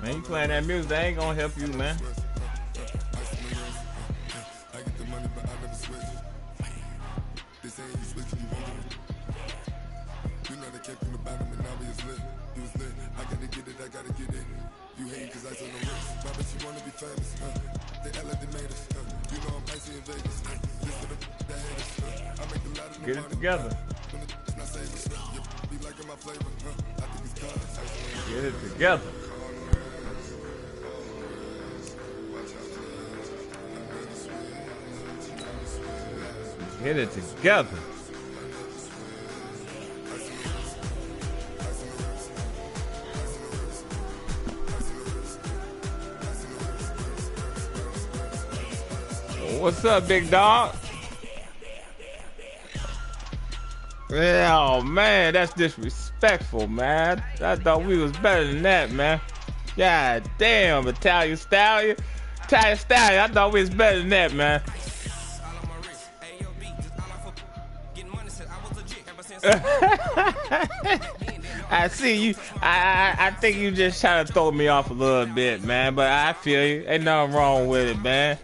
Man, you playing that music, that ain't gonna help you, man. Get it together. Get it together. Get it together. What's up, big dog? Oh man, that's disrespectful, man. I thought we was better than that, man. God damn, Italian Stallion. Italian Stallion, I thought we was better than that, man. I see you. I think you just trying to throw me off a little bit, man. But I feel you. Ain't nothing wrong with it, man.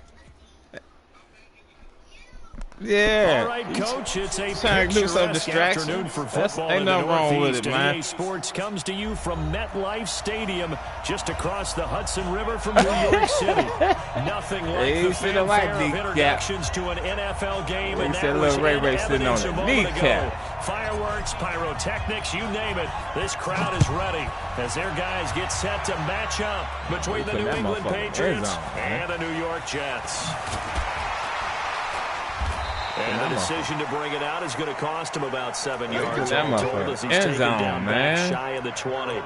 Yeah. All right, Coach. It's a trying to do some distraction. For football ain't nothing wrong with it, man. EA Sports comes to you from MetLife Stadium, just across the Hudson River from New York City. Nothing like the fanfare of introductions to an NFL game, and that was in evidence a moment ago. Fireworks, pyrotechnics, you name it. This crowd is ready as their guys get set to match up between the New England Patriots and the New York Jets. And the decision to bring it out is going to cost him about 7 yards. As he's taken down back shy of the 20.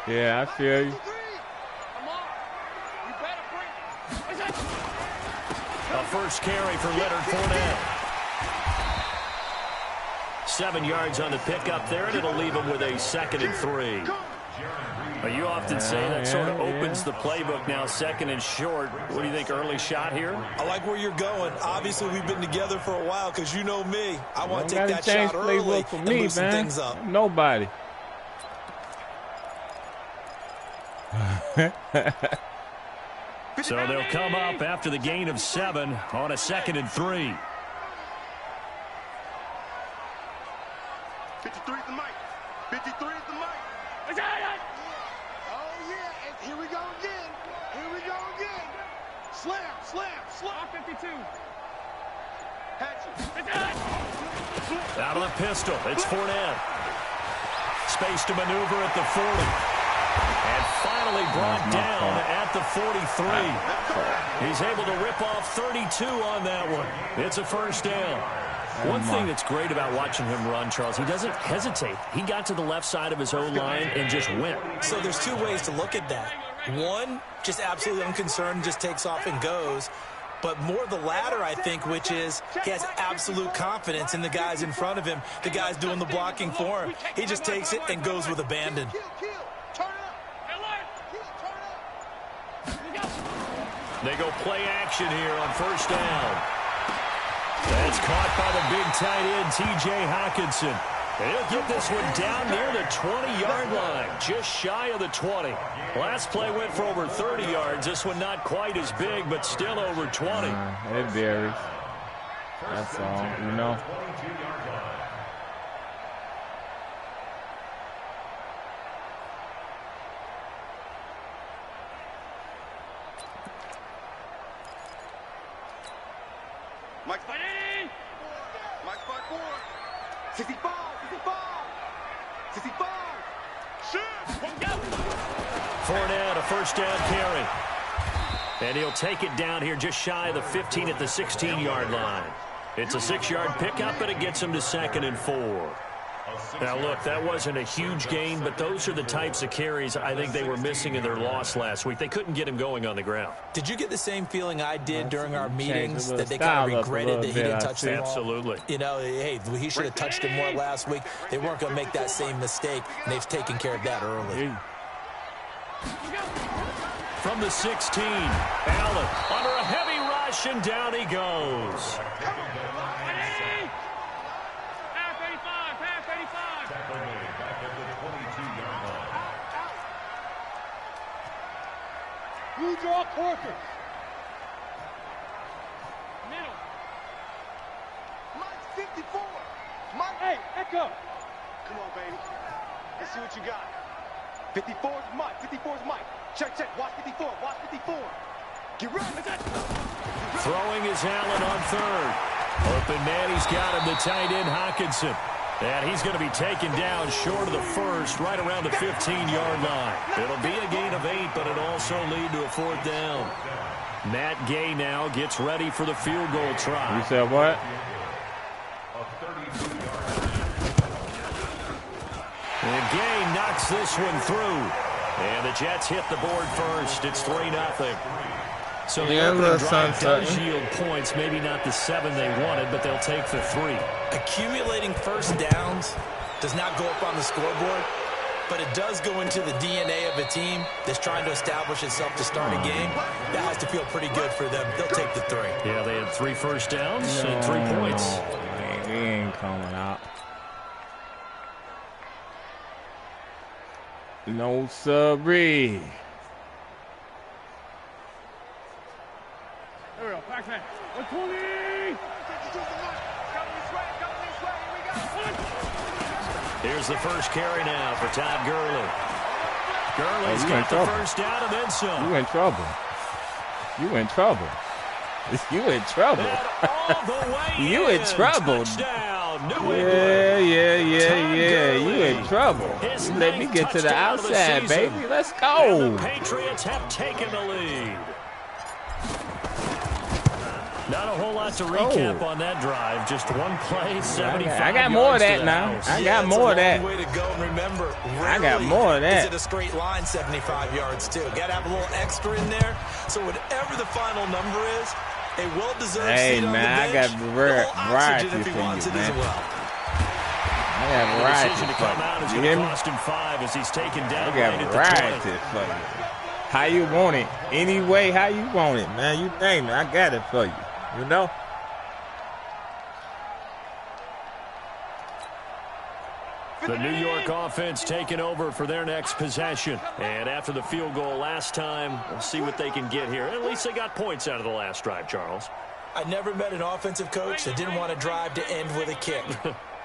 Yeah, I feel you. A first carry for Leonard Fournette. 7 yards on the pickup there, and it'll leave him with a 2nd and 3. Well, you often say that sort of opens the playbook now, 2nd and short. What do you think, early shot here? I like where you're going. Obviously, we've been together for a while because you know me. I want to take that shot early and loosen things up. Nobody. So they'll come up after the gain of 7 on a 2nd and 3. 53 is the mic. 53 is the mic. Oh, yeah. And here we go again. Here we go again. Slam. 52. Out of the pistol. It's Fournette. Space to maneuver at the 40. And finally brought down at the 43. He's able to rip off 32 on that one. It's a first down. One thing that's great about watching him run, Charles, he doesn't hesitate. He got to the left side of his own line and just went. So there's two ways to look at that. One, just absolutely unconcerned, just takes off and goes. But more the latter, I think, which is he has absolute confidence in the guys in front of him, the guys doing the blocking for him. He just takes it and goes with abandon. They go play action here on first down. That's caught by the big tight end, T.J. Hockenson. And he'll get this one down near the 20-yard line, just shy of the 20. Last play went for over 30 yards. This one not quite as big, but still over 20. It varies. That's all, you know. Mike's fighting! Mike's fight forward! 65! 65! Shoot! Fournette, a first down carry. And he'll take it down here just shy of the 15 at the 16-yard line. It's a 6-yard pickup, but it gets him to 2nd and 4. Now, look, that wasn't a huge gain, but those are the types of carries I think they were missing in their loss last week. They couldn't get him going on the ground. Did you get the same feeling I did during our meetings, that they kind of regretted that he didn't touch the ball? Absolutely. You know, hey, he should have touched it more last week. They weren't going to make that same mistake, and they've taken care of that early. From the 16, Allen under a heavy rush, and down he goes. You draw quarters. Middle. Mike 54. Mike. Hey, Echo. Come on, baby. Let's see what you got. 54 is Mike. 54 is Mike. Check, check. Watch 54. Watch 54. Get ready. Throwing is Allen on third. Open man, he's got him, the tight end Hockenson. And he's going to be taken down short of the first, right around the 15-yard line. It'll be a gain of 8, but it'll also lead to a 4th down. Matt Gay now gets ready for the field goal try. You said what? And Gay knocks this one through. And the Jets hit the board first. It's 3-0. So the opening drive does yield points, maybe not the 7 they wanted, but they'll take the 3. Accumulating first downs does not go up on the scoreboard, but it does go into the DNA of a team that's trying to establish itself to start a game. That has to feel pretty good for them. They'll take the 3. Yeah, they had 3 first downs and 3 points. Man, he ain't coming out. No sorry. There we go. Back man. 120. Here's the first carry now for Todd Gurley. Gurley's got the first down and then some. You in trouble. You in trouble. You in trouble. You in trouble. Yeah. You in trouble. Let me get to the outside, baby. Let's go. The Patriots have taken the lead. Not a whole lot to recap on that drive. Just one play, 75 I got more of that now. I got more of that. Way to go. And remember, I got more of that. Is it a straight line 75 yards too? Got to have a little extra in there. So whatever the final number is, a well-deserved seat on the bench. I got variety for you, man. I got variety for you. You hear me? Cost him 5 as he's taken down. I got variety for you. How you want it? Any way how you want it, man. You name it. I got it for you. You know? The New York offense taking over for their next possession. And after the field goal last time, we'll see what they can get here. At least they got points out of the last drive, Charles. I never met an offensive coach that didn't want to drive to end with a kick.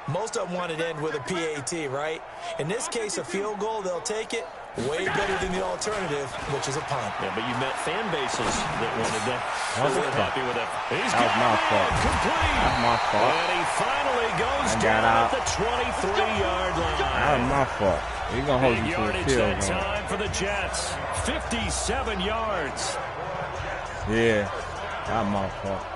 Most of them wanted to end with a PAT, right? In this case, a field goal, they'll take it. Way better than the alternative, which is a punt. Yeah, but you met fan bases that wanted that. We're happy with it. He's got my fault. Complete. That's my fault. And he finally goes down at the 23-yard line. That was my fault. He's going to hold you to a field goal. Time for the Jets. 57 yards. Yeah, that's my fault.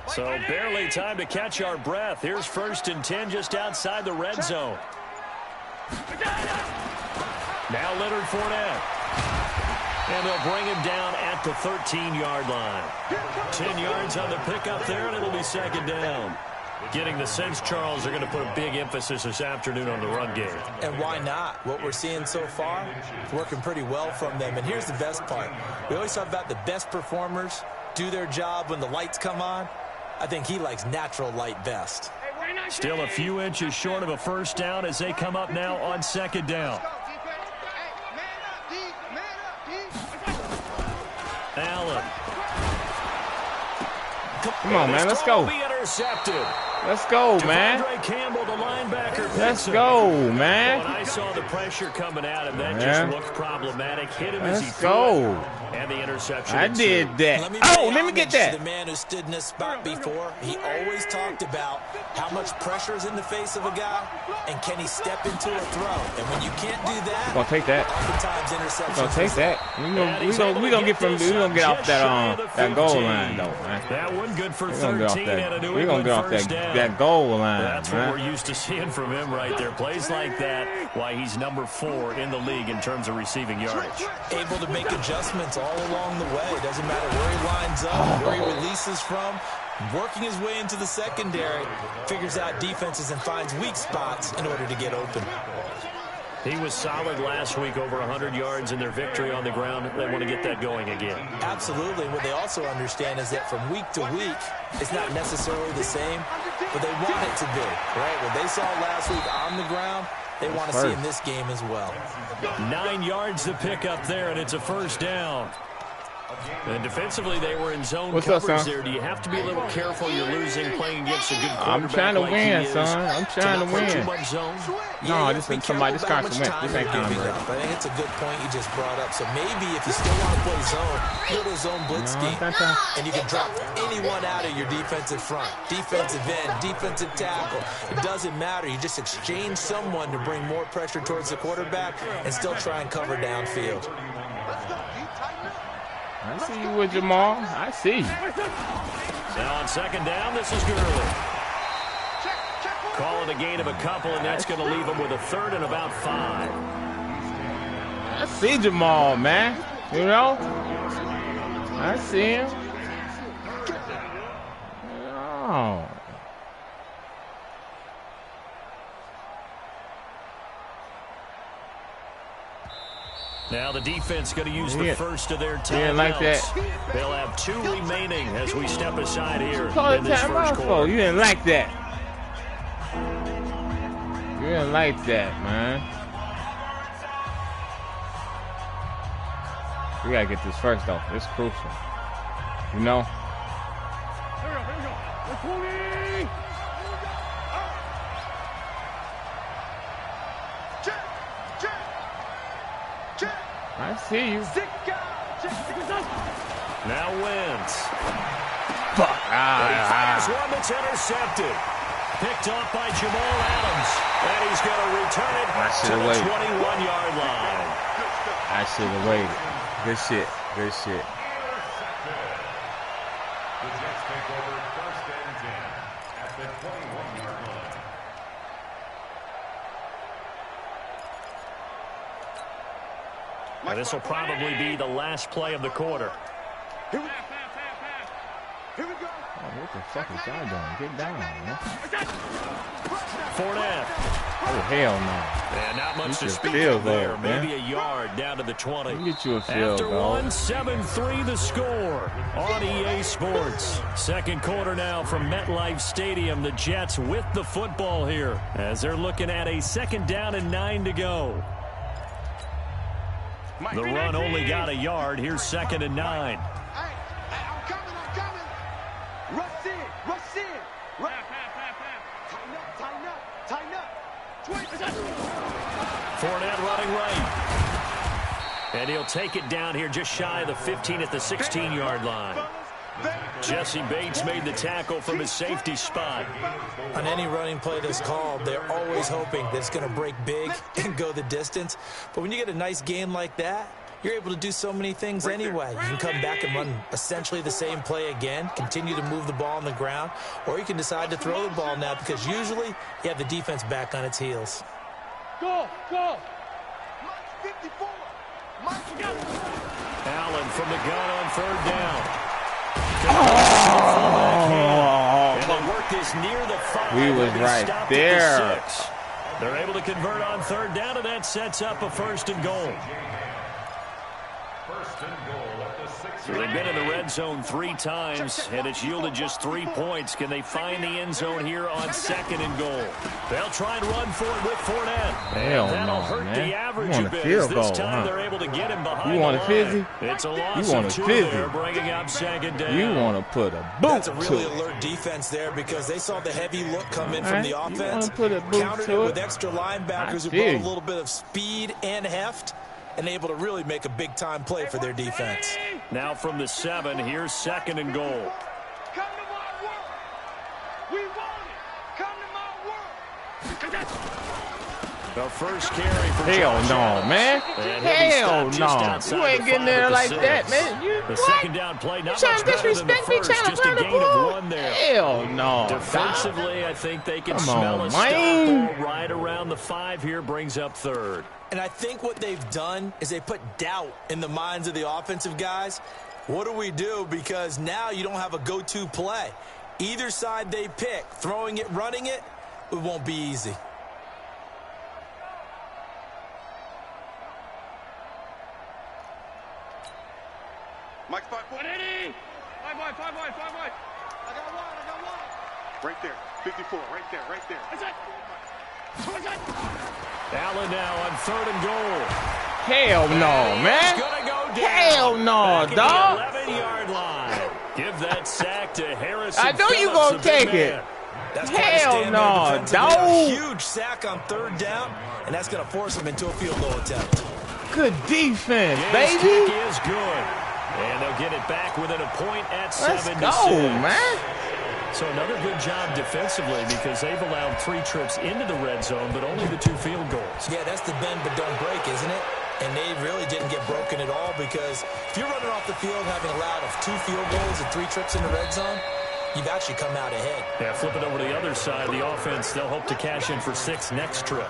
So barely time to catch our breath. Here's 1st and 10 just outside the red zone. Now Leonard Fournette. And they'll bring him down at the 13-yard line. 10 yards on the pickup there, and it'll be 2nd down. Getting the sense, Charles, they're going to put a big emphasis this afternoon on the run game. And why not? What we're seeing so far is working pretty well from them. And here's the best part. We always talk about the best performers do their job when the lights come on. I think he likes natural light best. Still a few inches short of a 1st down as they come up now on 2nd down. Allen. Come on, man, let's go. Be intercepted. Let's go, man. Campbell, the linebacker. Let's go, man. When I saw the pressure coming at him, that just looked problematic. Hit him as he threw go. it. And the interception. I did that. Let me get that. The man who stood in this spot before, he always talked about how much pressure is in the face of a guy, and can he step into a throw? And when you can't do that, gonna take that. oftentimes interceptions. Gonna take that. We gonna get off that goal line though, man. That one good for 13 and a New We're gonna get off that goal line. That's what we're used to seeing from him right there. Plays like that, why he's number 4 in the league in terms of receiving yardage. Able to make adjustments all along the way. Doesn't matter where he lines up, where he releases from. Working his way into the secondary, figures out defenses and finds weak spots in order to get open. He was solid last week, over 100 yards in their victory on the ground. They want to get that going again. Absolutely. What they also understand is that from week to week, it's not necessarily the same, but they want it to be, right? What they saw last week on the ground, they want to see in this game as well. 9 yards to pick up there, and it's a first down. And defensively, they were in zone coverage there. Do you have to be a little careful? You're losing, playing against a good quarterback. I'm trying to win, son. I'm trying to win. Too much zone? No, this ain't somebody. This guy's win. This ain't Conrad. I think it's a good point you just brought up. So maybe if you still want to play zone, go to a zone blitz scheme, and you can drop anyone out of your defensive front, defensive end, defensive tackle. It doesn't matter. You just exchange someone to bring more pressure towards the quarterback and still try and cover downfield. I see you with Jamal. I see you. Now on second down, this is Gurley. Calling a gain of a couple, and that's going to leave him with a third and about 5. I see Jamal, man. You know? I see him. Oh. Now the defense going to use the first of their timeouts. Like that. They'll have 2 remaining as we step aside here in this first quarter. You didn't like that. You didn't like that, man. We got to get this first off. It's crucial. You know? Here we go. I see you. Now Wentz. Fuck. He fires one that's intercepted. Picked off by Jamal Adams. And he's going to return it to the 21-yard line. I should have waited. Good shit. Good shit. The Jets take over 1st and 10 at the 21-yard line. Now this will probably be the last play of the quarter. Here we go. Oh, what the fuck is y'all doing? Get down, man. Fournette. Oh, hell no. And not much to speak of there. Man. Maybe a yard down to the 20. Get you a field After goal. 7-3 the score on EA Sports. Second quarter now from MetLife Stadium. The Jets with the football here as they're looking at a 2nd down and 9 to go. The run only got a yard. Here's 2nd and 9. Hey, I'm coming. Rush in. Tighten up. Fournette running right. And he'll take it down here just shy of the 15 at the 16-yard line. Jesse Bates made the tackle from his safety spot. On any running play that's called, they're always hoping that it's going to break big and go the distance. But when you get a nice gain like that, you're able to do so many things anyway. You can come back and run essentially the same play again, continue to move the ball on the ground, or you can decide to throw the ball now because usually you have the defense back on its heels. Go. Mike 54. Allen from the gun on 3rd down. And they work this near the 5. We was right there. They're able to convert on 3rd down, and that sets up a 1st and goal. 1st and goal at the 6. So they've been in the red zone 3 times, and it's yielded just 3 points. Can they find the end zone here on 2nd and goal? They'll try and run for it with Fournette. Hell That'll no, hurt man. the average You want a bit. a field This goal, time huh? they're able to get him behind You want the a fizzy? line. It's a loss You want of a 2 fizzy? there, bringing up 2nd down. You want to put a boot That's a really to it. alert defense there because they saw the heavy look come in from Right. the You offense. wanna put a boot Countered to it it? with extra linebackers who feel brought a you. little bit of speed and heft and able to really make a big-time play for their defense. Now from the 7, here's 2nd and goal. Come to my world. We want it. Come to my world. The first carry for Hell Josh no, Allen. man. And he'll be Hell stopped just no. outside You ain't the getting 5 there at the like 6. that, man. You The what? 2nd down play, not Trying much to better than the disrespect me, first, trying to just a run the gain of ball? 1 there. Hell no. Defensively, I think they can Come smell on, a stop man. ball right around the 5 here, brings up 3rd. And I think what they've done is they put doubt in the minds of the offensive guys. What do we do? Because now you don't have a go-to play. Either side they pick, throwing it, running it, it won't be easy. Mike, 5 point. 5 wide, 5 wide, 5 wide. I got one. Right there. 54, right there, right there. That's it. Allen now on 3rd and goal. Hell no, man. He's gonna go down. Hell no, Back at dog. the 11-yard line. Give that sack to Harrison. I know you Phillips, gonna a big take it. man. That's quite a Hell stand no, there defensively. dog. A huge sack on 3rd down, and that's going to force them into a field goal attempt. Good defense, His baby. kick is good. And they'll get it back within a point at 7-6. Let's go, man. So another good job defensively because they've allowed 3 trips into the red zone, but only the 2 field goals. Yeah, that's the bend but don't break, isn't it? And they really didn't get broken at all because if you're running off the field having allowed 2 field goals and 3 trips in the red zone, you've actually come out ahead. Yeah, flip it over to the other side. The offense, they'll hope to cash in for 6 next trip.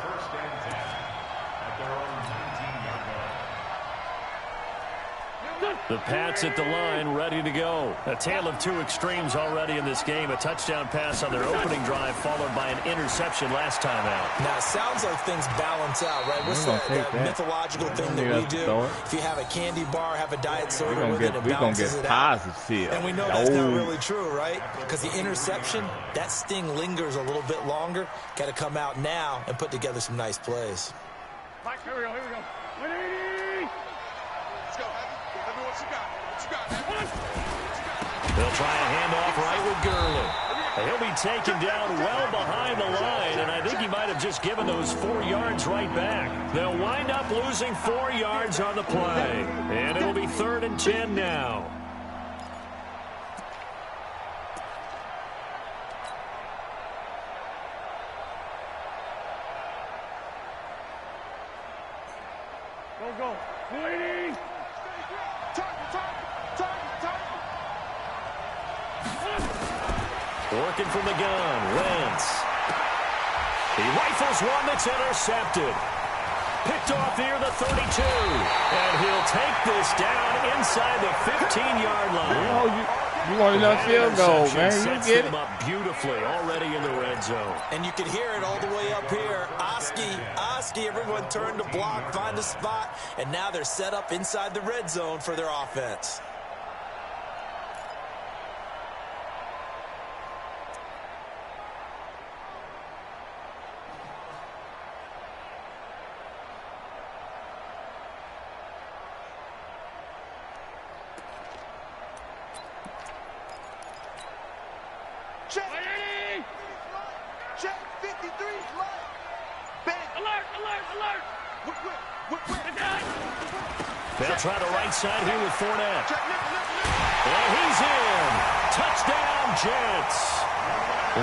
The Pats at the line, ready to go. A tale of 2 extremes already in this game. A touchdown pass on their opening drive, followed by an interception last time out. Now, it sounds like things balance out, right? What's that mythological thing that we do? If you have a candy bar, have a diet soda with it, it balances it out. And we know that's not really true, right? Because the interception, that sting lingers a little bit longer. Got to come out now and put together some nice plays. Mike, here we go. Let's go, Heavy, what you got? They'll try a handoff right with Gurley. He'll be taken down well behind the line, and I think he might have just given those 4 yards right back. They'll wind up losing 4 yards on the play, and it'll be 3rd and 10 now. Go. Waiting. Working from the gun, Wentz. He rifles one that's intercepted. Picked off near the 32. And he'll take this down inside the 15-yard line. You want another field goal, man. You Sets get them it. up beautifully already in the red zone. And you can hear it all the way up here. Oski, everyone turned to block, find a spot, and now they're set up inside the red zone for their offense. Check 53. Bang. Alert. They'll try the right side here with Fournette. And he's in. Touchdown, Jets.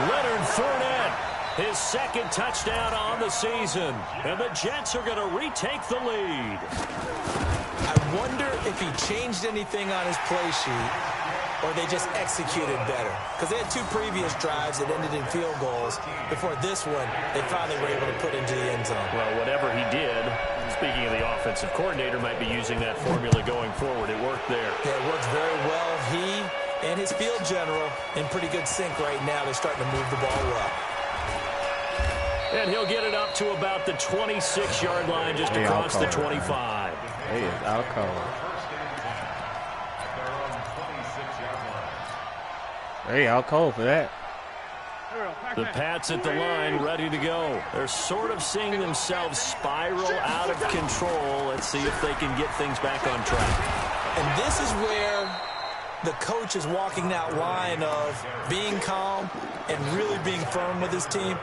Leonard Fournette, his 2nd touchdown on the season. And the Jets are going to retake the lead. I wonder if he changed anything on his play sheet or they just executed better. Because they had 2 previous drives that ended in field goals. Before this one, they finally were able to put into the end zone. Well, whatever he did, speaking of the offensive coordinator, might be using that formula going forward. It worked there. Yeah, it worked very well. He and his field general in pretty good sync right now. They're starting to move the ball well. And he'll get it up to about the 26-yard line, just across the 25. He is out cold. Hey, out cold for that. The Pats at the line, ready to go. They're sort of seeing themselves spiral out of control. Let's see if they can get things back on track. And this is where the coach is walking that line of being calm and really being firm with his team.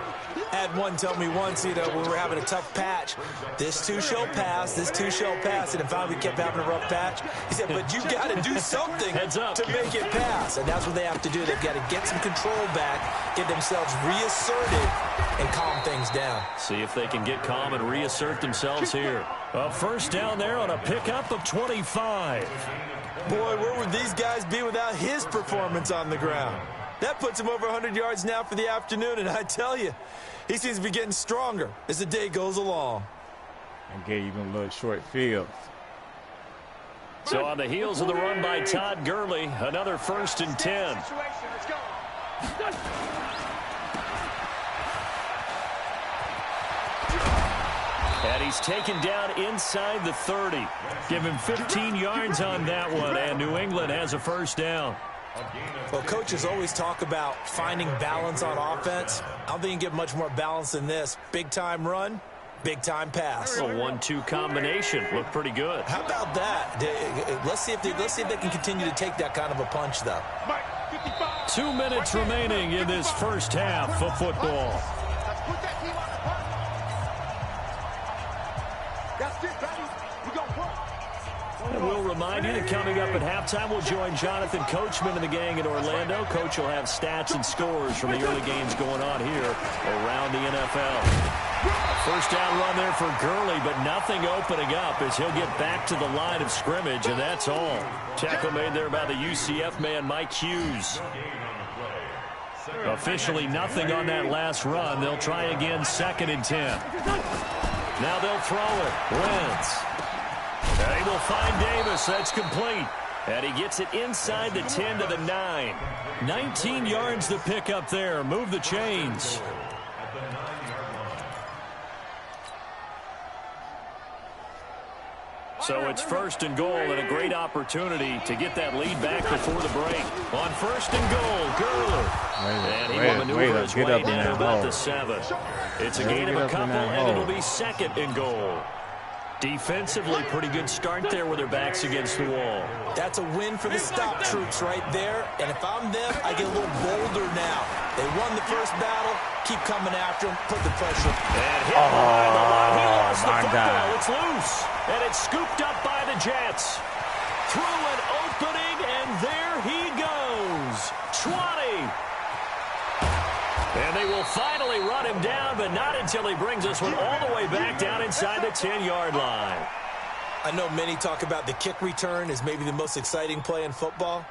I had one tell me once, when we were having a tough patch, this too shall pass, this too shall pass. And finally we kept having a rough patch. He said, but you've got to do something to make it pass. And that's what they have to do. They've got to get some control back, get themselves reasserted, and calm things down. See if they can get calm and reassert themselves here. A first down there on a pickup of 25. Boy, where would these guys be without his performance on the ground? That puts him over 100 yards now for the afternoon, and I tell you, he seems to be getting stronger as the day goes along. And gave you them little short fields. So on the heels of the run by Todd Gurley, another 1st and 10. And he's taken down inside the 30. Give him 15 yards on that one, and New England has a first down. Well, coaches always talk about finding balance on offense. I don't think you can get much more balance than this. Big-time run, big-time pass. A 1-2 combination. Looked pretty good. How about that? Let's see if they can continue to take that kind of a punch, though. 2 minutes remaining in this first half of football. And we'll remind you that coming up at halftime, we'll join Jonathan Coachman and the gang in Orlando. Coach will have stats and scores from the early games going on here around the NFL. First down run there for Gurley, but nothing opening up as he'll get back to the line of scrimmage, and that's all. Tackle made there by the UCF man, Mike Hughes. Officially nothing on that last run. They'll try again, 2nd and 10. Now they'll throw it. Wentz. And he will find Davis. That's complete. And he gets it inside the 10 to the 9. 19 yards to pick up there. Move the chains. So it's 1st and goal and a great opportunity to get that lead back before the break. On 1st and goal, Gurley. And he will maneuver his way down about the 7. It's a gain of a couple, and it'll be 2nd and goal. Defensively, pretty good start there with their backs against the wall. That's a win for the stop troops right there. And if I'm them, I get a little bolder now. They won the first battle. Keep coming after them. Put the pressure. And hit behind the line. He lost the football. It's loose. And it's scooped up by the Jets. Through an opening, and there he goes. 20. And they will finally run him down, but not until he brings this one all the way back down inside the 10-yard line. I know many talk about the kick return as maybe the most exciting play in football,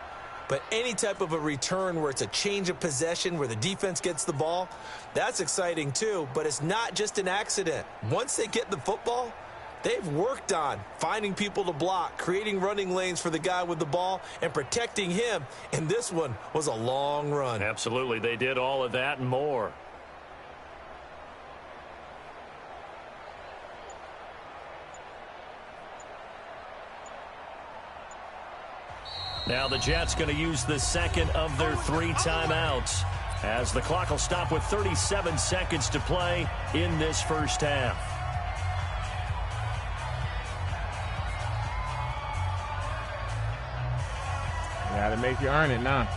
but any type of a return where it's a change of possession, where the defense gets the ball, that's exciting too, but it's not just an accident. Once they get the football, they've worked on finding people to block, creating running lanes for the guy with the ball, and protecting him. And this one was a long run. Absolutely. They did all of that and more. Now the Jets going to use the 2nd of their 3 timeouts as the clock will stop with 37 seconds to play in this first half. Got to make you earn it now.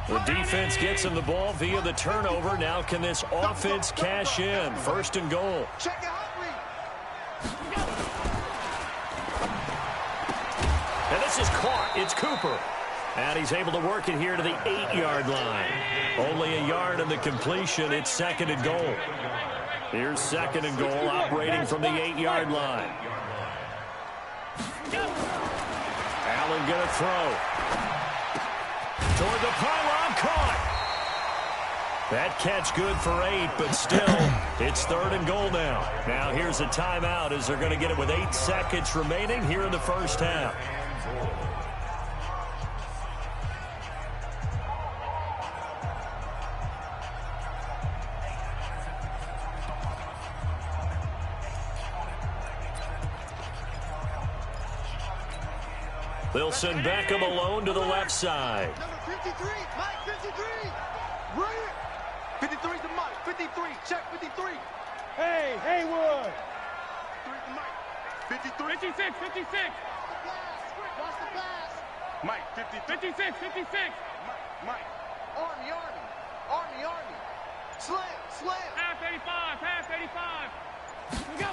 The defense gets him the ball via the turnover. Now can this offense cash in? 1st and goal. And this is caught. It's Cooper. And he's able to work it here to the 8-yard line. Only a yard in the completion. It's 2nd and goal. Here's 2nd and goal, operating from the 8-yard line. Allen going to throw. Toward the pylon, caught. That catch good for 8, but still, it's 3rd and goal now. Now here's a timeout as they're going to get it with 8 seconds remaining here in the first half. They'll send Beckham alone to the left side. Number 53, Mike 53. Right here. 53 to Mike. 53. Check 53. Hey, Haywood. 3 to Mike. 53. 56, 56. Watch the pass. Mike, 53. 56, 56. Mike. Army. Slam. Half 85, half 85. Here we go.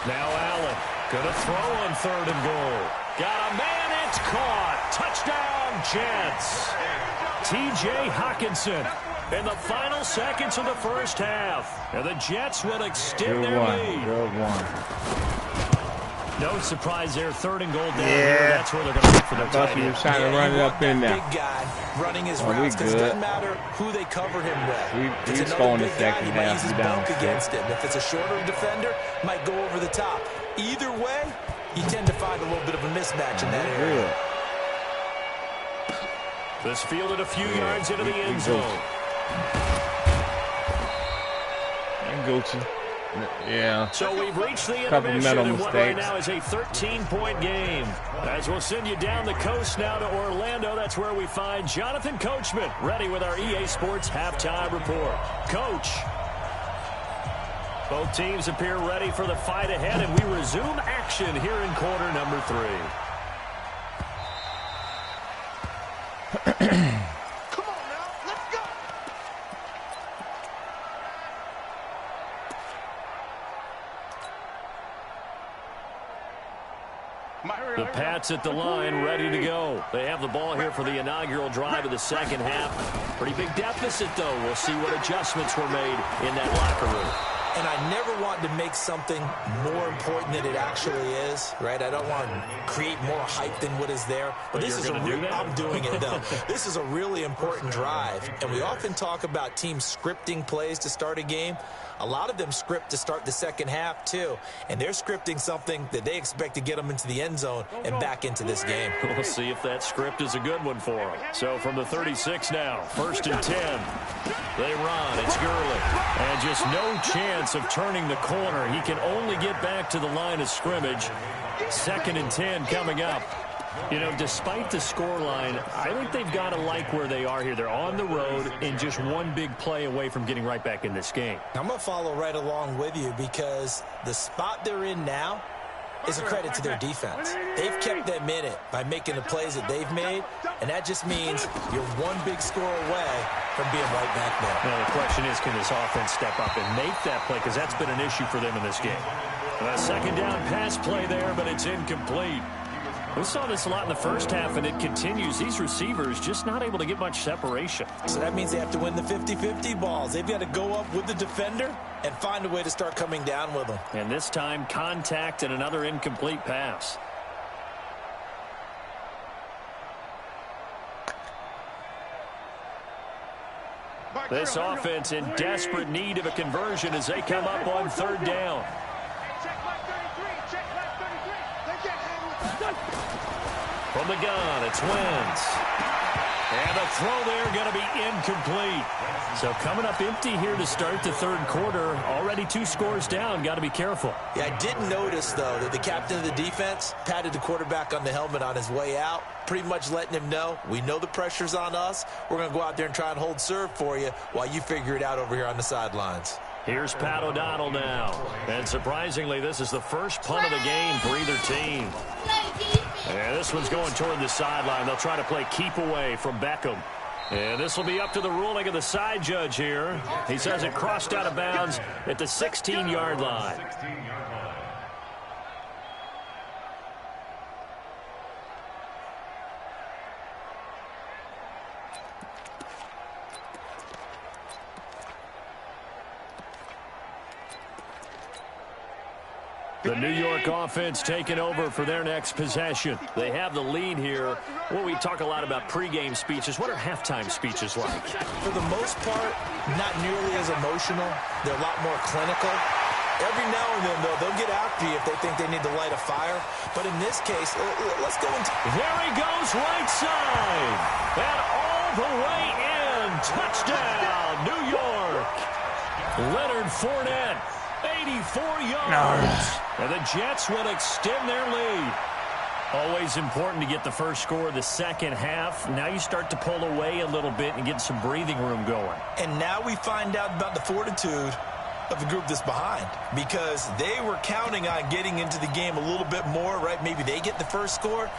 Now Allen, gonna throw on 3rd and goal. Got a man, it's caught. Touchdown, Jets. T.J. Hawkinson in the final seconds of the first half. And the Jets will extend their lead. Good one. No surprise there, 3rd and goal down here. That's where they're going to look for their tight end. He was trying to run it up in there. Big guy running his routes, because it doesn't matter who they cover him with. He's going the second half. He might use his bulk against him. If it's a shorter defender, might go over the top. Either way, you tend to find a little bit of a mismatch in that area. This fielded a few yards into the end zone. And Gucci. Yeah. So we've reached the intermission in what right now is a 13-point game. As we'll send you down the coast now to Orlando, that's where we find Jonathan Coachman, ready with our EA Sports halftime report. Coach. Both teams appear ready for the fight ahead, and we resume action here in quarter number 3. Come on now, let's go. The Pats at the line, ready to go. They have the ball here for the inaugural drive of the second half. Pretty big deficit, though. We'll see what adjustments were made in that locker room. And I never want to make something more important than it actually is, right? I don't want to create more hype than what is there. But this is I'm doing it, though. This is a really important drive. And we often talk about teams scripting plays to start a game. A lot of them script to start the second half, too. And they're scripting something that they expect to get them into the end zone and back into this game. We'll see if that script is a good one for them. So from the 36 now, 1st and 10. They run. It's Gurley. And just no chance of turning the corner. He can only get back to the line of scrimmage. 2nd and 10 coming up. You know, despite the scoreline, I think they've got to like where they are here. They're on the road and just one big play away from getting right back in this game. I'm going to follow right along with you, because the spot they're in now is a credit to their defense. They've kept them in it by making the plays that they've made, and that just means you're one big score away from being right back there. Now, the question is, can this offense step up and make that play, because that's been an issue for them in this game. A 2nd down pass play there, but it's incomplete. We saw this a lot in the first half, and it continues. These receivers just not able to get much separation. So that means they have to win the 50-50 balls. They've got to go up with the defender and find a way to start coming down with them. And this time, contact and another incomplete pass. This offense in desperate need of a conversion as they come up on 3rd down. From the gun, it's Wentz. And the throw there going to be incomplete. So coming up empty here to start the 3rd quarter. Already 2 scores down. Got to be careful. Yeah, I did notice, though, that the captain of the defense patted the quarterback on the helmet on his way out, pretty much letting him know, we know the pressure's on us. We're going to go out there and try and hold serve for you while you figure it out over here on the sidelines. Here's Pat O'Donnell now. And surprisingly, this is the first punt of the game for either team. And this one's going toward the sideline. They'll try to play keep away from Beckham. And this will be up to the ruling of the side judge here. He says it crossed out of bounds at the 16-yard line. The New York offense taking over for their next possession. They have the lead here. Well, we talk a lot about pregame speeches. What are halftime speeches like? For the most part, not nearly as emotional. They're a lot more clinical. Every now and then, though, they'll get after you if they think they need to light a fire. But in this case, let's go into... There he goes, right side. And all the way in. Touchdown, New York. Leonard Fournette, 84 yards. And the Jets will extend their lead. Always important to get the first score of the second half. Now you start to pull away a little bit and get some breathing room going. And now we find out about the fortitude of the group that's behind, because they were counting on getting into the game a little bit more, right? Maybe they get the first score.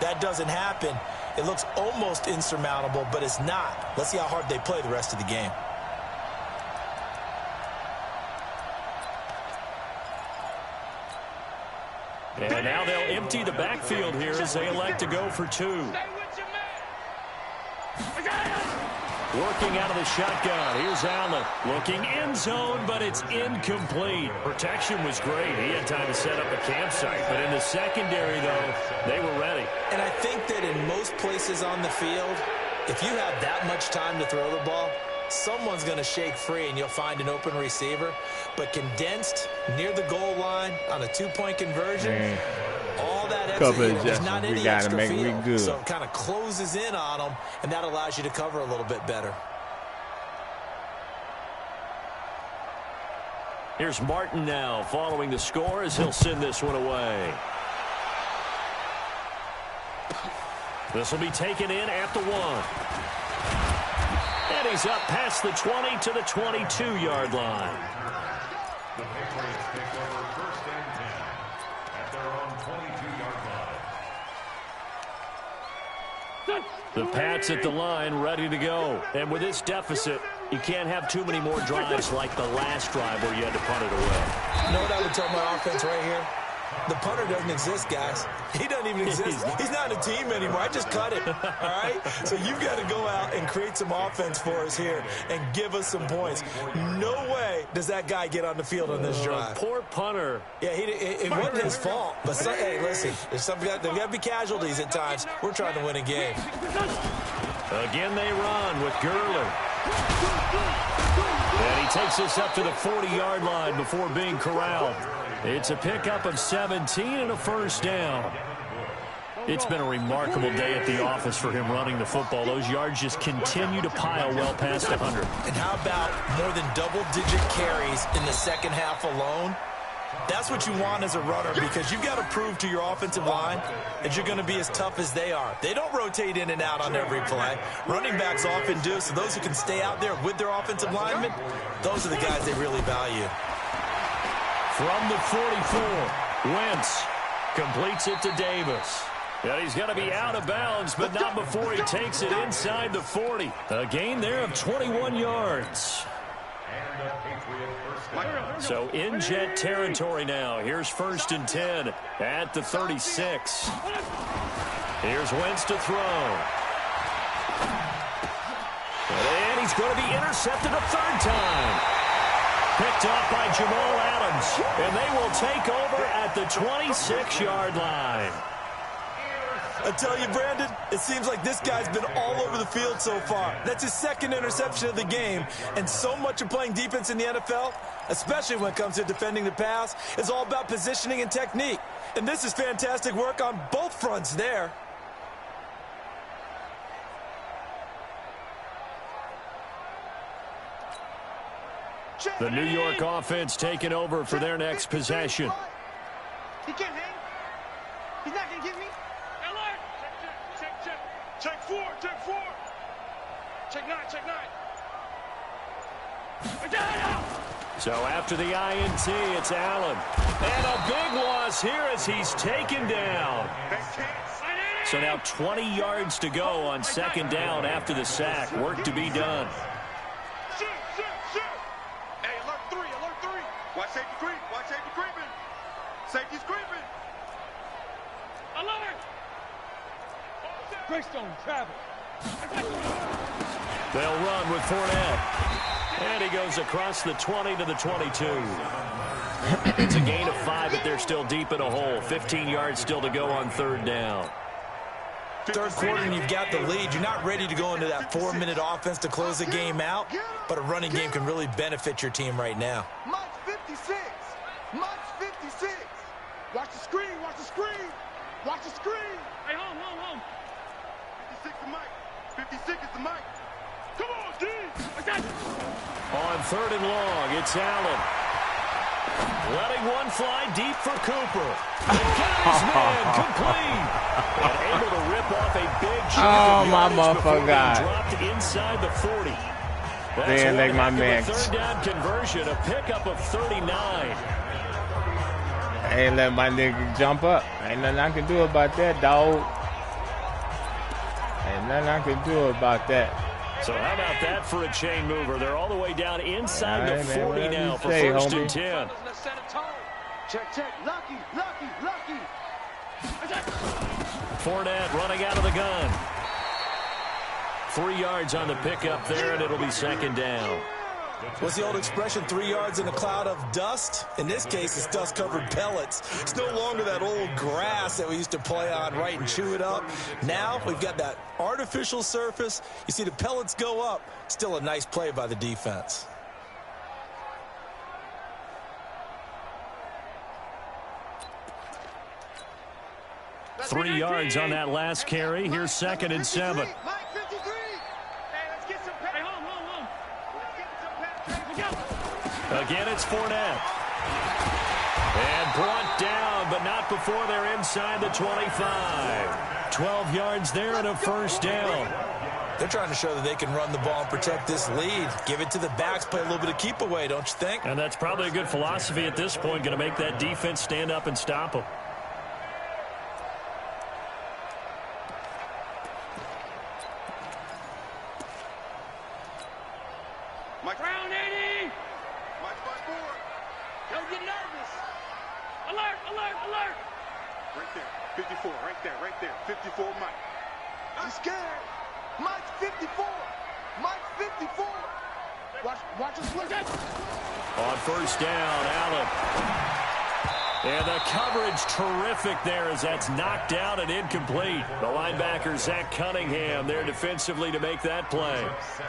That doesn't happen. It looks almost insurmountable, but it's not. Let's see how hard they play the rest of the game. And now they'll empty the backfield here as they elect to go for two. Working out of the shotgun. Here's Allen. Looking end zone, but it's incomplete. Protection was great. He had time to set up a campsite. But in the secondary, though, they were ready. And I think that in most places on the field, if you have that much time to throw the ball, someone's going to shake free and you'll find an open receiver. But condensed near the goal line on a two-point conversion, all that extra, there's not any extra field. So it kind of closes in on them, and that allows you to cover a little bit better. Here's Martin now following the score as he'll send this one away. This will be taken in at the 1. And he's up past the 20 to the 22-yard line. The Patriots take over first and 10 at their own 22-yard line. The Pats at the line ready to go. And with this deficit, you can't have too many more drives like the last drive where you had to punt it away. You know what I would tell my offense right here? The punter doesn't exist, guys. He doesn't even exist. He's not a team anymore. I just cut it, all right? So you've got to go out and create some offense for us here and give us some points. No way does that guy get on the field on this drive. Poor punter. Yeah, it wasn't his fault. But, hey, listen, there's got to be casualties at times. We're trying to win a game. Again they run with Gurley. And he takes us up to the 40-yard line before being corralled. It's a pickup of 17 and a first down. It's been a remarkable day at the office for him running the football. Those yards just continue to pile well past 100. And how about more than double-digit carries in the second half alone? That's what you want as a runner, because you've got to prove to your offensive line that you're going to be as tough as they are. They don't rotate in and out on every play. Running backs often do, so those who can stay out there with their offensive linemen, those are the guys they really value. From the 44, Wentz completes it to Davis. And he's going to be out of bounds, but not before he takes it inside the 40. A gain there of 21 yards. So in Jet territory now. Here's first and 10 at the 36. Here's Wentz to throw. And he's going to be intercepted a third time. Picked off by Jamal Adams. And they will take over at the 26-yard line. I tell you, Brandon, it seems like this guy's been all over the field so far. That's his second interception of the game. And so much of playing defense in the NFL, especially when it comes to defending the pass, is all about positioning and technique. And this is fantastic work on both fronts there. The New York offense taking over for their next possession. He can't hang. He's not going to get me. Alert! Check. Check 4. Check 9. So after the INT, it's Allen. And a big loss here as he's taken down. So now 20 yards to go on second down after the sack. Work to be done. Shoot. Hey, alert 3. Watch safety creeping. Safety's creeping. Alert! Greystone, travel. They'll run with Fournette. And he goes across the 20 to the 22. It's a gain of 5, but they're still deep in a hole. 15 yards still to go on third down. Third quarter and you've got the lead. You're not ready to go into that 4-minute offense to close the game out, but a running game can really benefit your team right now. March 56. Watch the screen. Hey, home. 56 the mic. 56 is the mic. Come on, D. On third and long, it's Allen. Letting one fly deep for Cooper. And got his man complete. And able to rip off a big chunk of my yardage before being motherfucker. dropped inside the 40. That's Man, like one my heck of man. a third down conversion, a pickup of 39. I ain't let my nigga jump up. Ain't nothing I can do about that, dog. Ain't nothing I can do about that. So how about that for a chain mover? They're all the way down inside the 40 whatever now you for say, first homie. and 10. Let's set a tone. Check, check. Lucky, lucky, lucky. Fournette running out of the gun. 3 yards on the pickup there, and it'll be second down. What's the old expression, 3 yards in a cloud of dust? In this case, it's dust-covered pellets. It's no longer that old grass that we used to play on, right, and chew it up. Now we've got that artificial surface. You see the pellets go up. Still a nice play by the defense. Three yards on that last carry. Here's second and 7. Again, it's Fournette. And brought down, but not before they're inside the 25. 12 yards there and a first down. They're trying to show that they can run the ball and protect this lead. Give it to the backs, play a little bit of keep away, don't you think? And that's probably a good philosophy at this point, going to make that defense stand up and stop them. Mike Brown, 80. Mike 5-4. Don't get nervous. Alert, alert, alert. Right there. 54, right there, right there. 54, Mike. I'm scared. Mike 54. Mike 54. Watch us look at. On first down, Allen. And the coverage terrific there as that's knocked out and incomplete. The linebacker, Zach Cunningham, there defensively to make that play.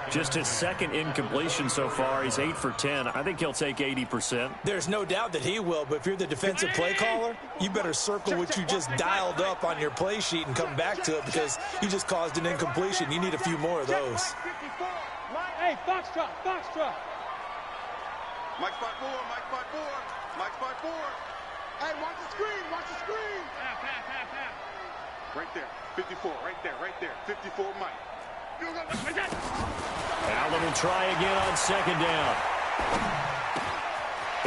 Just his second incompletion so far. He's 8 for 10. I think he'll take 80%. There's no doubt that he will, but if you're the defensive play caller, you better circle what you just dialed up on your play sheet and come back to it because you just caused an incompletion. You need a few more of those. Hey, Foxtrot, Foxtrot. Mike 5-4, Mike 5-4, Mike 5-4. Hey, watch the screen, watch the screen. Right there, 54, right there, right there. 54, Mike. Allen will try again on second down.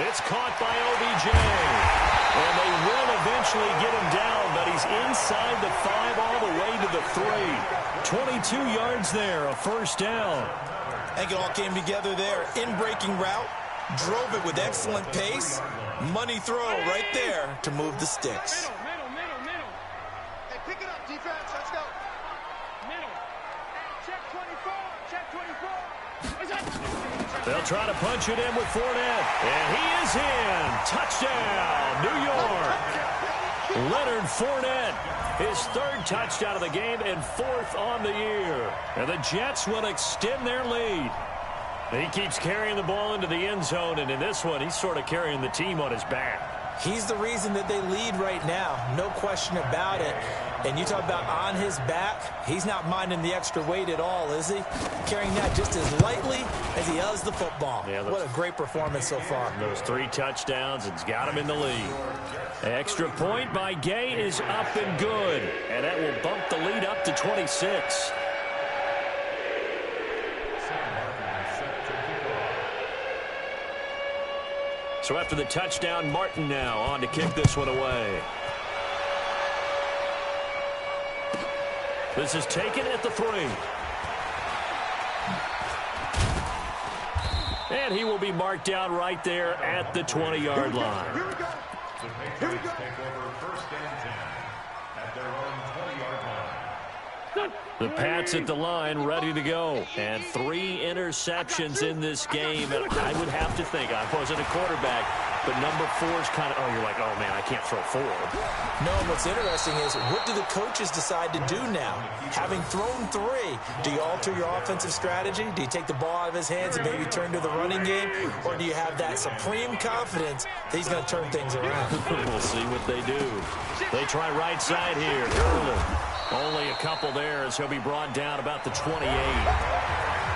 It's caught by OBJ. And they will eventually get him down, but he's inside the 5 all the way to the 3. 22 yards there, a first down. I think it all came together there. In-breaking route, drove it with excellent pace. Money throw right there to move the sticks. Middle. Hey, pick it up, defense. Let's go. Middle. Check 24. They'll try to punch it in with Fournette. And he is in. Touchdown, New York. Leonard Fournette, his 3rd touchdown of the game and 4th on the year. And the Jets will extend their lead. He keeps carrying the ball into the end zone, and in this one, he's sort of carrying the team on his back. He's the reason that they lead right now. No question about it. And you talk about on his back, he's not minding the extra weight at all, is he? Carrying that just as lightly as he does the football. Yeah, what a great performance so far. Those 3 touchdowns, it's got him in the lead. Extra point by Gay is up and good. And that will bump the lead up to 26. So after the touchdown, Martin now on to kick this one away. This is taken at the 3. And he will be marked down right there at the 20-yard line. Here we go. The Patriots take over first and 10 at their own 20-yard line. The Pats at the line, ready to go. And 3 interceptions in this game. And I would have to think, I wasn't a quarterback, but number 4 is kind of, you're like, oh, man, I can't throw 4. No, and what's interesting is what do the coaches decide to do now? Having thrown 3, do you alter your offensive strategy? Do you take the ball out of his hands and maybe turn to the running game? Or do you have that supreme confidence that he's going to turn things around? We'll see what they do. They try right side here. Early. Only a couple there as he'll be brought down about the 28.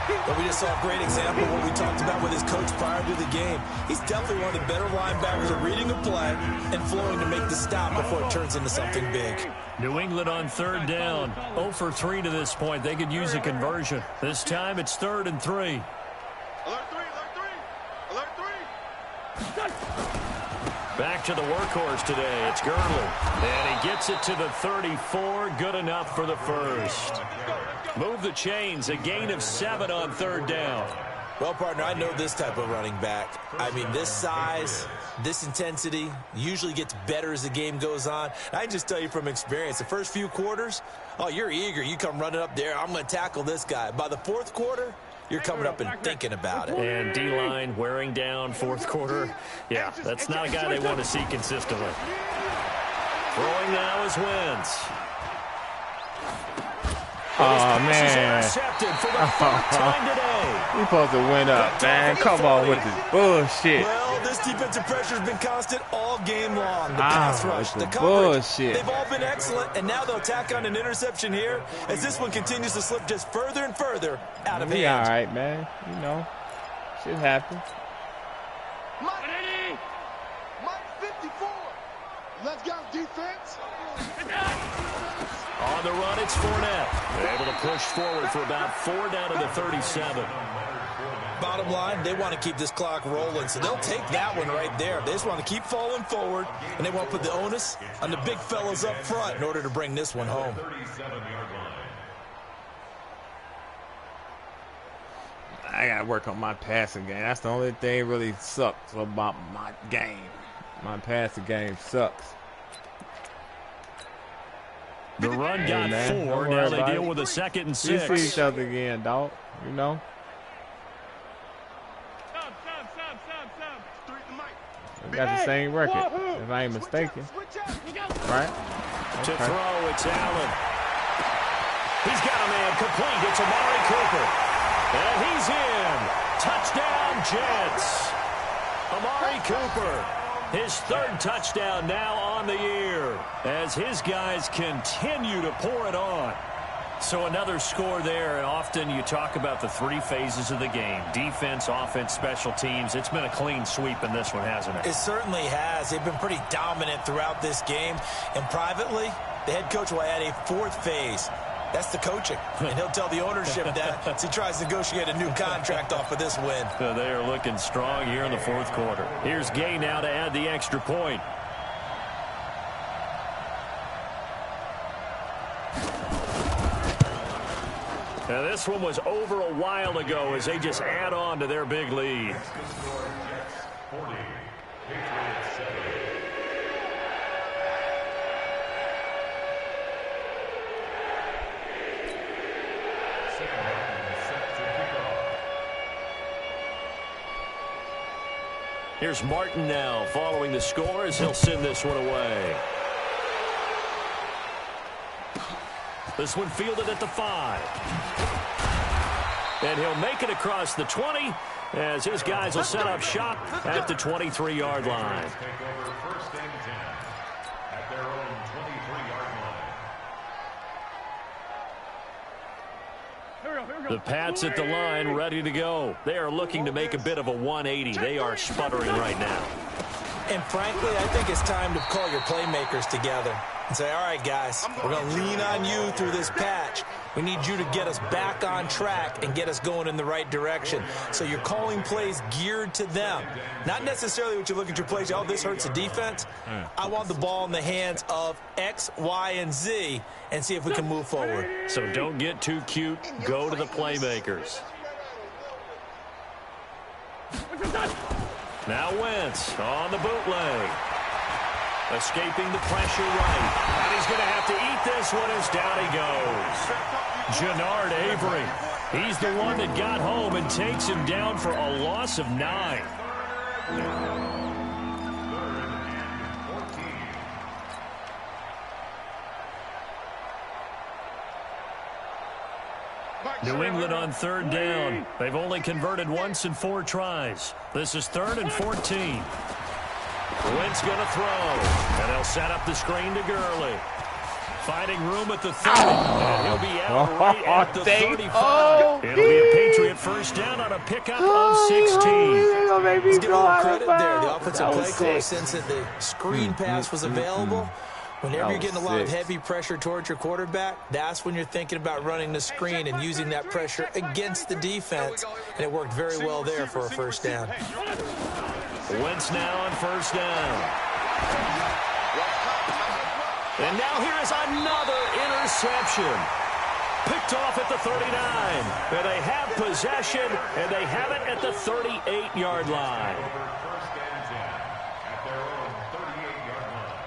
But we just saw a great example of what we talked about with his coach prior to the game. He's definitely one of the better linebackers at reading a play and flowing to make the stop before it turns into something big. New England on third down. 0 for 3 to this point. They could use a conversion. This time it's 3rd and 3. Alert 3, alert 3, alert 3. Back to the workhorse today. It's Gurley. And he gets it to the 34. Good enough for the first. Move the chains. A gain of 7 on third down. Well, partner, I know this type of running back. I mean, this size, this intensity usually gets better as the game goes on. I can just tell you from experience, the first few quarters, oh, you're eager. You come running up there. I'm going to tackle this guy. By the fourth quarter, you're coming up and thinking about it. And D-line wearing down fourth quarter. Yeah, that's not a guy they want to see consistently. Throwing now is Wentz. Oh, man. Intercepted for the third time today. We supposed to win up, man. Come on with this bullshit. Well, this defensive pressure has been constant all game long. The pass rush, the coverage, bullshit. They've all been excellent, and now they'll tack on an interception here as this one continues to slip just further and further out of hand. All right, man. You know, shit happens. Mike 54. Let's go, defense. On the run, it's Fournette. Able to push forward for about 4 down to the 37. Bottom line, they want to keep this clock rolling, so they'll take that one right there. They just want to keep falling forward, and they want to put the onus on the big fellas up front in order to bring this one home. I got to work on my passing game. That's the only thing really sucks about my game. My passing game sucks. The run got 4. Now they deal with a 2nd and 6. We see each other again, dog. You know? We got the same record, if I ain't mistaken. Right? Okay. To throw, it's Allen. He's got a man complete. It's Amari Cooper. And he's in. Touchdown, Jets. Amari Cooper. His 3rd touchdown now on the year as his guys continue to pour it on. So another score there, and often you talk about the 3 phases of the game. Defense, offense, special teams. It's been a clean sweep in this one, hasn't it? It certainly has. They've been pretty dominant throughout this game. And privately, the head coach will add a 4th phase. That's the coaching. And he'll tell the ownership that as he tries to negotiate a new contract off of this win. They are looking strong here in the 4th quarter. Here's Gay now to add the extra point. Now this one was over a while ago as they just add on to their big lead. Here's Martin now following the score as he'll send this one away. This one fielded at the 5. And he'll make it across the 20 as his guys will set up shop at the 23-yard line. The Pats at the line ready to go. They are looking to make a bit of a 180. They are sputtering right now. And frankly, I think it's time to call your playmakers together and say, all right, guys, we're going to lean on you through this patch. We need you to get us back on track and get us going in the right direction. So you're calling plays geared to them. Not necessarily what you look at your plays, oh, this hurts the defense. I want the ball in the hands of X, Y, and Z and see if we can move forward. So don't get too cute. Go to the playmakers. Now Wentz on the bootleg. Escaping the pressure right. And he's going to have to eat this one as down he goes. Jannard Avery. He's the one that got home and takes him down for a loss of 9. New England on third down. They've only converted once in 4 tries. This is 3rd and 14. Wentz going to throw, and they'll set up the screen to Gurley. Finding room at the 30. And he'll be out right at the 35. It'll be a Patriot first down on a pickup of 16. Let's give a little credit there. The offensive play caller, since the screen pass was available, whenever you're getting a lot of heavy pressure towards your quarterback, that's when you're thinking about running the screen and using that pressure against the defense. And it worked very well there for a first down. Wentz now on first down. And now here is another interception. Picked off at the 39. And they have possession, and they have it at the 38-yard line. First and 10 at their own 38-yard line.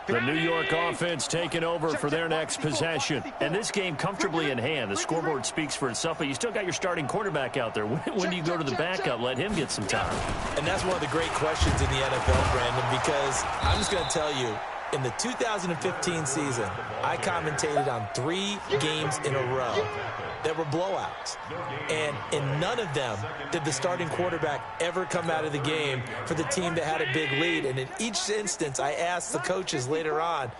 The New York offense taking over for their next possession. And this game comfortably in hand. The scoreboard speaks for itself, but you still got your starting quarterback out there. When do you go to the backup? Let him get some time. And that's one of the great questions in the NFL, Brandon, because I'm just going to tell you, in the 2015 season, I commentated on 3 games in a row that were blowouts. And in none of them did the starting quarterback ever come out of the game for the team that had a big lead. And in each instance, I asked the coaches later on,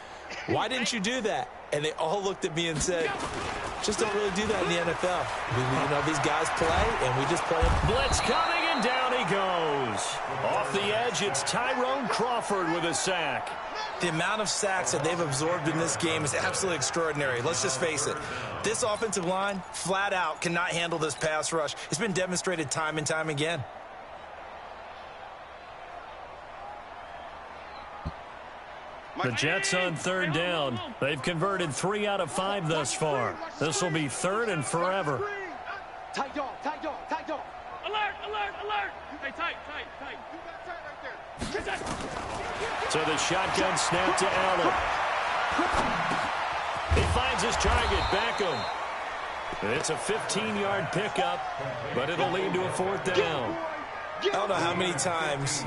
why didn't you do that? And they all looked at me and said, just don't really do that in the NFL. You know, these guys play, and we just play them. Blitz coming, and down he goes. Off the edge, it's Tyrone Crawford with a sack. The amount of sacks that they've absorbed in this game is absolutely extraordinary. Let's just face it. This offensive line, flat out, cannot handle this pass rush. It's been demonstrated time and time again. The Jets on third down. They've converted 3 out of 5 thus far. This will be third and forever. Tight dog, tight dog, tight dog. Alert, alert, alert. Hey, tight, tight, tight. You got tight right there. So the shotgun snap to Allen. He finds his target, Beckham. It's a 15-yard pickup, but it'll lead to a fourth down. I don't know how many times,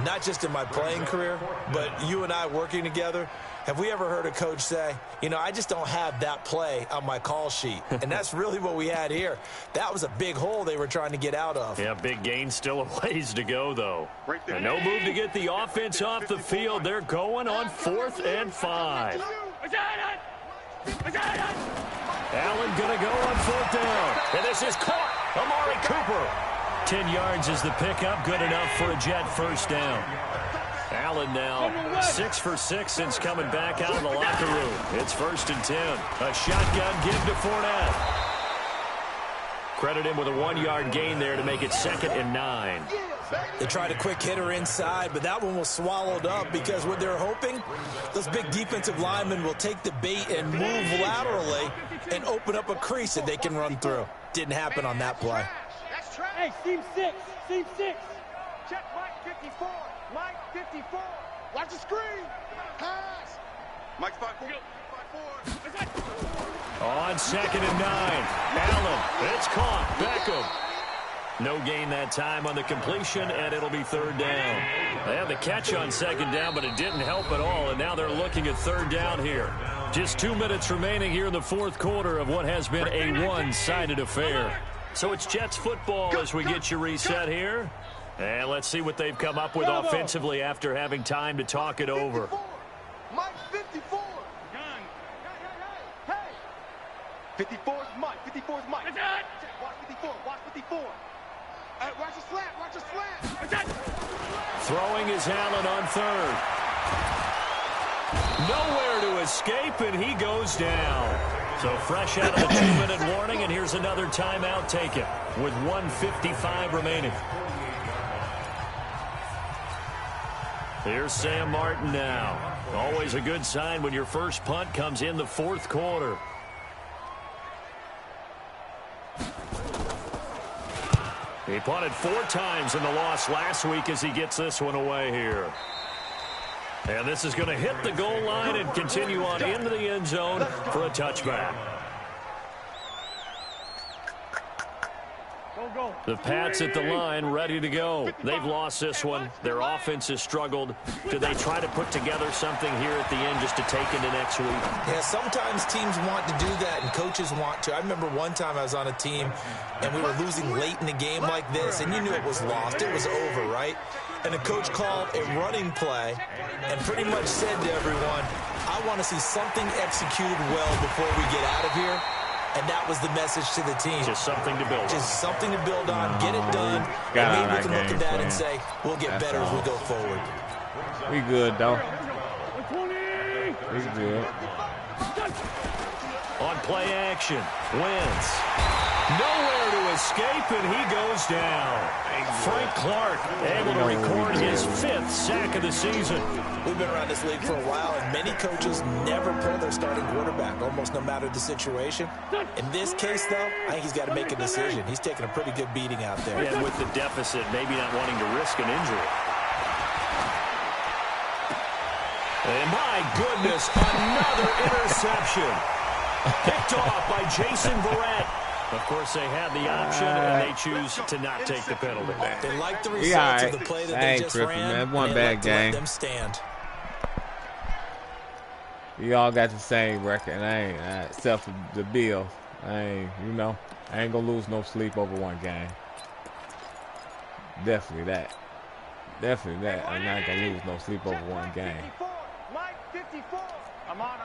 not just in my playing career, but you and I working together, have we ever heard a coach say, you know, I just don't have that play on my call sheet. And that's really what we had here. That was a big hole they were trying to get out of. Yeah, big gain, still a ways to go, though. And no move to get the offense off the field. They're going on 4th and 5. Allen going to go on 4th down. And this is caught. Amari Cooper. 10 yards is the pickup. Good enough for a Jet first down. Allen now 6 for 6 since coming back out of the locker room. It's 1st and 10. A shotgun give to Fournette. Credit him with a 1-yard gain there to make it 2nd and 9. They tried a quick hitter inside, but that one was swallowed up because what they're hoping, those big defensive linemen will take the bait and move laterally and open up a crease that they can run through. Didn't happen on that play. Hey, team 6, team 6. Check Mike 54, Mike 54. Watch the screen. Pass. Mike 54. On 2nd and 9. Allen, it's caught. Beckham. No gain that time on the completion, and it'll be 3rd down. They had the catch on 2nd down, but it didn't help at all, and now they're looking at 3rd down here. Just 2 minutes remaining here in the 4th quarter of what has been a one-sided affair. So it's Jets football as we get you reset here. And let's see what they've come up with offensively after having time to talk it over. Mike 54. Hey. 54 is Mike. 54 is Mike. Watch 54. Watch 54. Watch the slant. Watch the slant. Throwing is Allen on 3rd. Nowhere to escape, and he goes down. So fresh out of the 2-minute warning, and here's another timeout taken with 1:55 remaining. Here's Sam Martin now. Always a good sign when your first punt comes in the 4th quarter. He punted 4 times in the loss last week as he gets this one away here. And this is going to hit the goal line and continue on into the end zone for a touchback. The Pats at the line, ready to go. They've lost this one. Their offense has struggled. Do they try to put together something here at the end just to take into next week? Yeah, sometimes teams want to do that and coaches want to. I remember one time I was on a team and we were losing late in the game like this, and you knew it was lost. It was over, right? And the coach called a running play and pretty much said to everyone, I want to see something executed well before we get out of here. And that was the message to the team. Just something to build on. Just something to build on. Get it done. And maybe we can look at that and say, we'll get better as we go forward. We good, though. We good. On play action, Wentz. Nowhere to escape, and he goes down. Frank Clark able to record his 5th sack of the season. We've been around this league for a while, and many coaches never pull their starting quarterback, almost no matter the situation. In this case, though, I think he's got to make a decision. He's taking a pretty good beating out there. And with the deficit, maybe not wanting to risk an injury. And my goodness, another interception. Picked off by Jason Verrett. Of course, they had the option, and they choose to not take the penalty. They like the results of the play that they just ran, man. One and bad game. let them stand. We all got the same record. Except for the Bills. I ain't gonna lose no sleep over one game. Definitely that. I'm not gonna lose no sleep over one game. Mike 54. I'm on.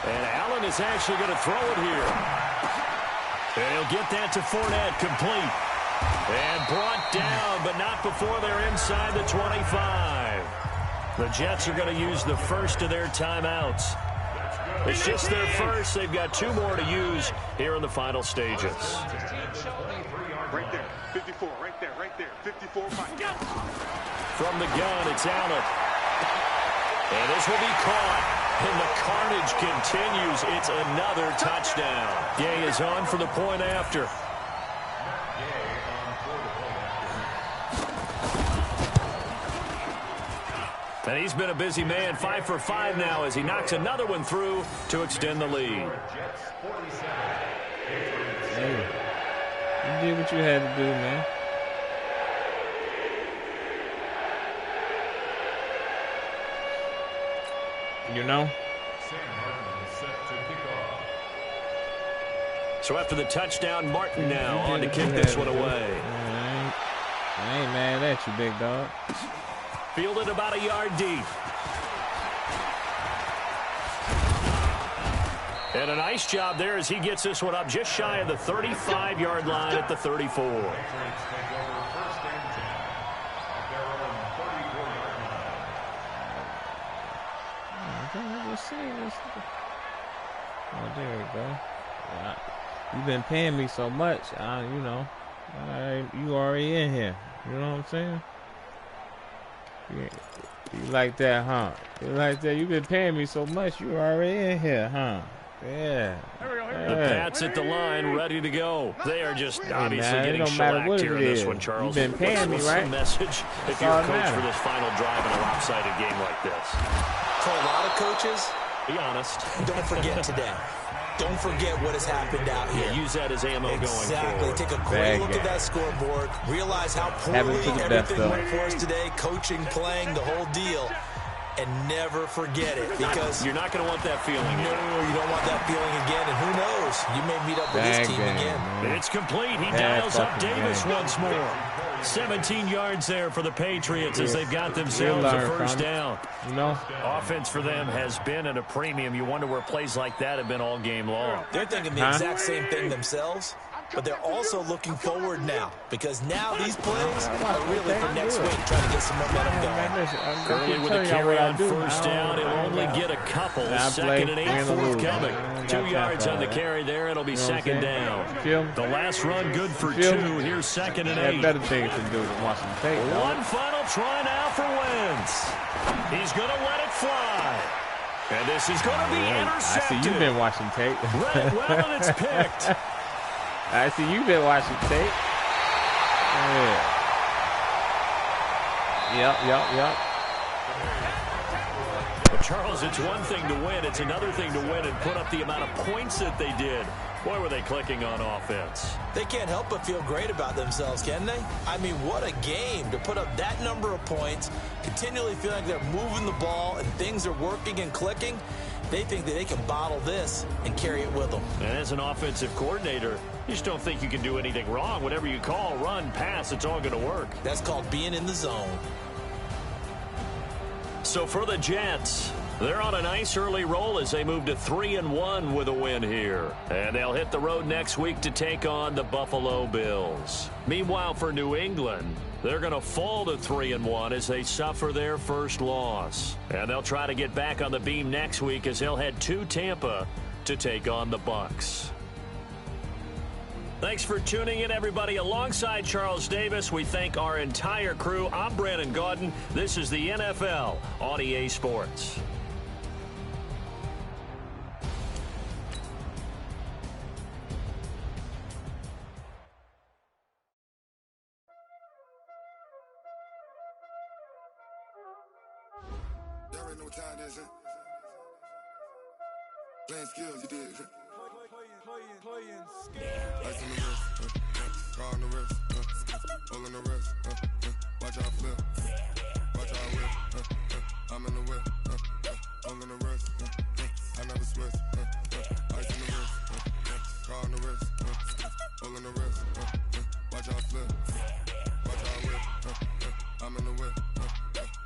And Allen is actually going to throw it here. And he'll get that to Fournette, complete. And brought down, but not before they're inside the 25. The Jets are going to use the first of their timeouts. It's just their first. They've got 2 more to use here in the final stages. Right there. 54. Right there. 54. Mike. From the gun, it's Allen. And this will be caught. And the carnage continues. It's another touchdown. Gay is on for the point after. And he's been a busy man, 5 for 5 now as he knocks another one through to extend the lead. Hey, you did what you had to do, man. You know? So after the touchdown, Martin now on to kick this one away. I ain't mad at you, big dog. Fielded about a yard deep. And a nice job there as he gets this one up just shy of the 35-yard line at the 34. Oh, there we go. You've been paying me so much, you already in here. You know what I'm saying? You like that, huh? You like that? You've been paying me so much, you already in here, huh? Yeah. The Pats at the line, ready to go. They are just obviously getting shellacked here in this one, Charles. You've been paying me, right? What's the message if you're a coach for this final drive in a lopsided game like this? For a lot of coaches, be honest. Don't forget today. Don't forget what has happened out here. Yeah, use that as ammo going forward. Exactly. Take a great look at that scoreboard. Realize how poorly everything went for us today. Coaching, playing, the whole deal. And never forget it, because you're not going to want that feeling. No, you don't want that feeling again. And who knows? You may meet up with this team again. It's complete. He dials up Davis once more. 17 yards there for the Patriots as they've got themselves a first down. Offense for them has been at a premium. You wonder where plays like that have been all game long. They're thinking the exact same thing themselves, but they're also looking forward now, because now these plays are really for next week, trying to get some momentum going. Early with a carry on first down, he'll only get a couple. 2nd and 8 forthcoming. 2 yards on the carry there. It'll be 2nd down. The last run good for 2. Here's 2nd and 8. Better things to do than watch them tape. One final try now for Wentz. He's going to let it fly. And this is going to be intercepted. I see you've been watching tape. Right, well, and it's picked. I see you've been watching tape. Yeah. Yep. But Charles, it's one thing to win. It's another thing to win and put up the amount of points that they did. Boy, were they clicking on offense. They can't help but feel great about themselves, can they? I mean, what a game to put up that number of points, continually feel like they're moving the ball and things are working and clicking. They think that they can bottle this and carry it with them. And as an offensive coordinator, you just don't think you can do anything wrong. Whatever you call, run, pass, it's all going to work. That's called being in the zone. So for the Jets, they're on a nice early roll as they move to 3-1 with a win here. And they'll hit the road next week to take on the Buffalo Bills. Meanwhile, for New England, they're going to fall to 3-1 as they suffer their first loss. And they'll try to get back on the beam next week as they'll head to Tampa to take on the Bucs. Thanks for tuning in, everybody. Alongside Charles Davis, we thank our entire crew. I'm Brandon Gaudin. This is the NFL on EA Sports. Y'all already know what time it is, huh? Playing skills, you did. Playing skills. Ice on the wrist, car on the wrist, hole in the wrist, watch out flip, watch out whip, I'm in the whip, hole in the wrist, I never switch, ice on the wrist, car on the wrist, hole in the wrist, watch out flip, watch out whip, I'm in the whip,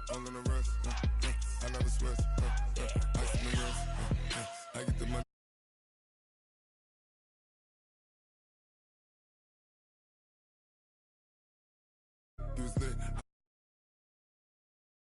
hole in the wrist, I never switch, ice on the wrist, I get the money.